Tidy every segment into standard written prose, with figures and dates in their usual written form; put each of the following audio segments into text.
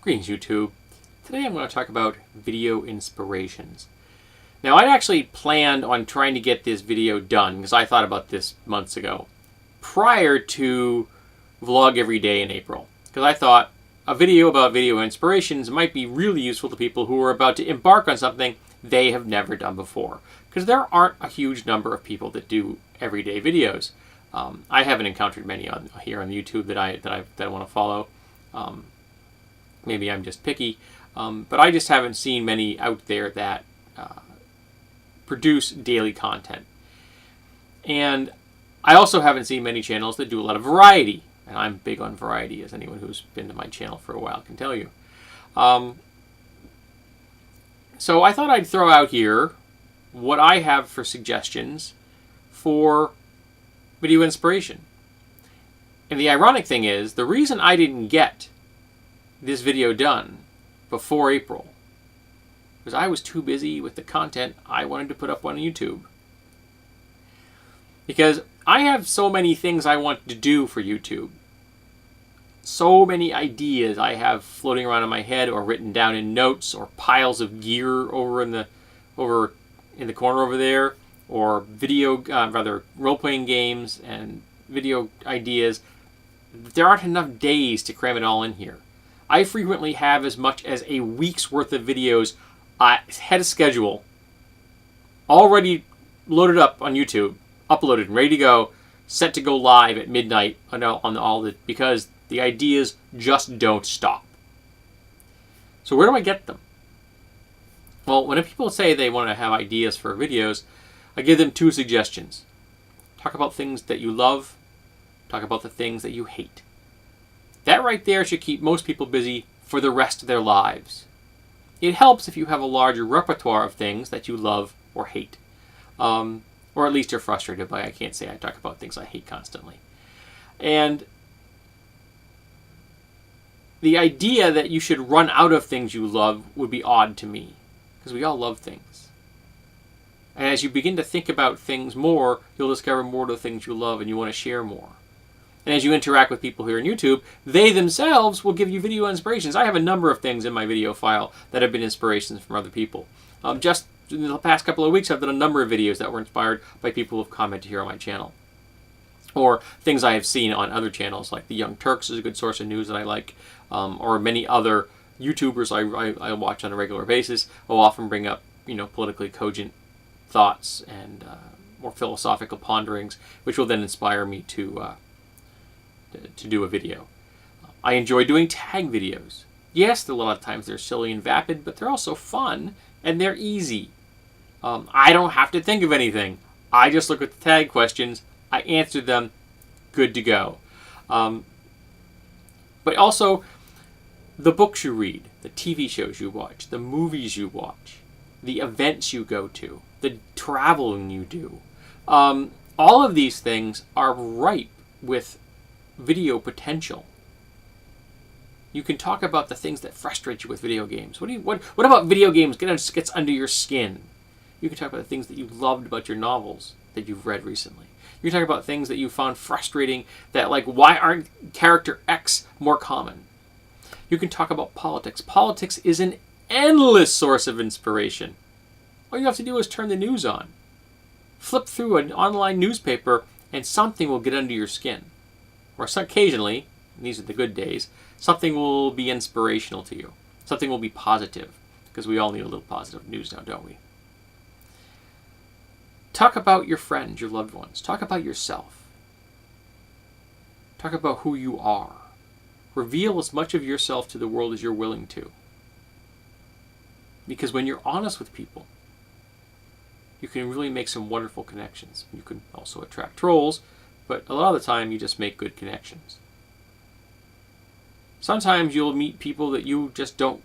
Greetings, YouTube. Today I'm going to talk about video inspirations. Now, I actually planned on trying to get this video done, because I thought about this months ago, prior to Vlog Every Day in April. Because I thought a video about video inspirations might be really useful to people who are about to embark on something they have never done before. Because there aren't a huge number of people that do everyday videos. I haven't encountered many here on YouTube that I want to follow. Maybe I'm just picky, but I just haven't seen many out there that produce daily content. And I also haven't seen many channels that do a lot of variety, and I'm big on variety, as anyone who's been to my channel for a while can tell you. So I thought I'd throw out here what I have for suggestions for video inspiration. And the ironic thing is, the reason I didn't get this video done before April was I was too busy with the content I wanted to put up on YouTube. Because I have so many things I want to do for YouTube. So many ideas I have floating around in my head or written down in notes or piles of gear over in the corner over there, or role-playing games and video ideas. There aren't enough days to cram it all in here. I frequently have as much as a week's worth of videos ahead of schedule, already loaded up on YouTube, uploaded and ready to go, set to go live at midnight because the ideas just don't stop. So where do I get them? Well, when people say they want to have ideas for videos, I give them two suggestions. Talk about things that you love. Talk about the things that you hate. That right there should keep most people busy for the rest of their lives. It helps if you have a larger repertoire of things that you love or hate. Or at least you're frustrated by. I can't say I talk about things I hate constantly. And the idea that you should run out of things you love would be odd to me, because we all love things. And as you begin to think about things more, you'll discover more of the things you love and you want to share more. And as you interact with people here on YouTube, they themselves will give you video inspirations. I have a number of things in my video file that have been inspirations from other people. Just in the past couple of weeks, I've done a number of videos that were inspired by people who have commented here on my channel. Or things I have seen on other channels, like The Young Turks is a good source of news that I like, or many other YouTubers I watch on a regular basis will often bring up, politically cogent thoughts and more philosophical ponderings, which will then inspire me to do a video. I enjoy doing tag videos. Yes, a lot of times they're silly and vapid, but they're also fun and they're easy. I don't have to think of anything. I just look at the tag questions, I answer them, good to go. But also, the books you read, the TV shows you watch, the movies you watch, the events you go to, the traveling you do. All of these things are ripe with video potential. You can talk about the things that frustrate you with video games. What about video games gets under your skin? You can talk about the things that you loved about your novels that you've read recently. You can talk about things that you found frustrating, that like, why aren't character X more common? You can talk about politics. Politics is an endless source of inspiration. All you have to do is turn the news on. Flip through an online newspaper and something will get under your skin. Or occasionally, and these are the good days, something will be inspirational to you. Something will be positive, because we all need a little positive news now, don't we? Talk about your friends, your loved ones. Talk about yourself. Talk about who you are. Reveal as much of yourself to the world as you're willing to. Because when you're honest with people, you can really make some wonderful connections. You can also attract trolls, but a lot of the time you just make good connections. Sometimes you'll meet people that you just don't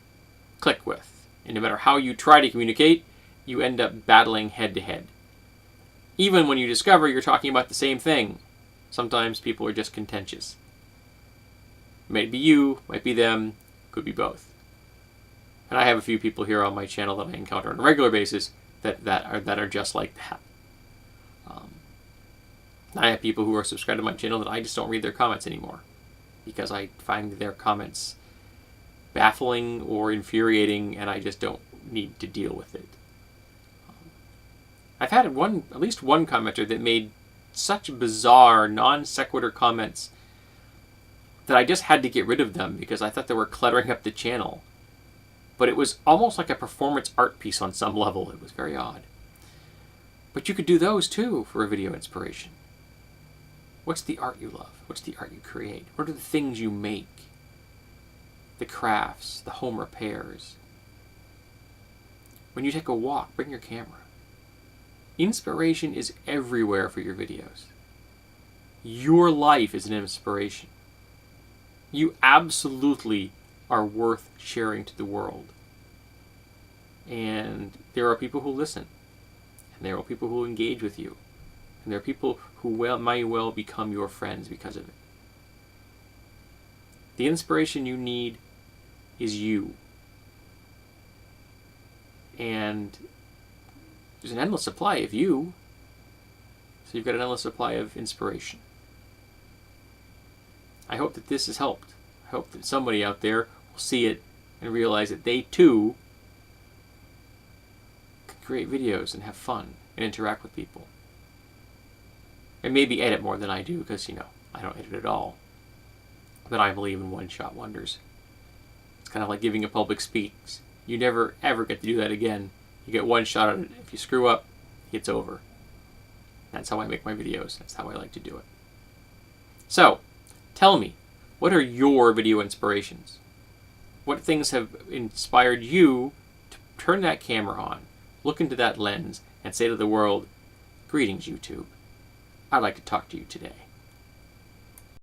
click with. And no matter how you try to communicate, you end up battling head to head. Even when you discover you're talking about the same thing, sometimes people are just contentious. Might be you, might be them, could be both. And I have a few people here on my channel that I encounter on a regular basis that are just like that. I have people who are subscribed to my channel that I just don't read their comments anymore, because I find their comments baffling or infuriating, and I just don't need to deal with it. I've had at least one commenter that made such bizarre, non sequitur comments that I just had to get rid of them because I thought they were cluttering up the channel. But it was almost like a performance art piece on some level. It was very odd. But you could do those too for a video inspiration. What's the art you love? What's the art you create? What are the things you make? The crafts, the home repairs. When you take a walk, bring your camera. Inspiration is everywhere for your videos. Your life is an inspiration. You absolutely are worth sharing to the world. And there are people who listen. And there are people who engage with you. And there are people who might well become your friends because of it. The inspiration you need is you. And there's an endless supply of you. So you've got an endless supply of inspiration. I hope that this has helped. I hope that somebody out there will see it and realize that they too can create videos and have fun and interact with people. And maybe edit more than I do because, I don't edit at all. But I believe in one-shot wonders. It's kind of like giving a public speech. You never, ever get to do that again. You get one shot at it. If you screw up, it's over. That's how I make my videos. That's how I like to do it. So, tell me, what are your video inspirations? What things have inspired you to turn that camera on, look into that lens, and say to the world, "Greetings, YouTube. I'd like to talk to you today."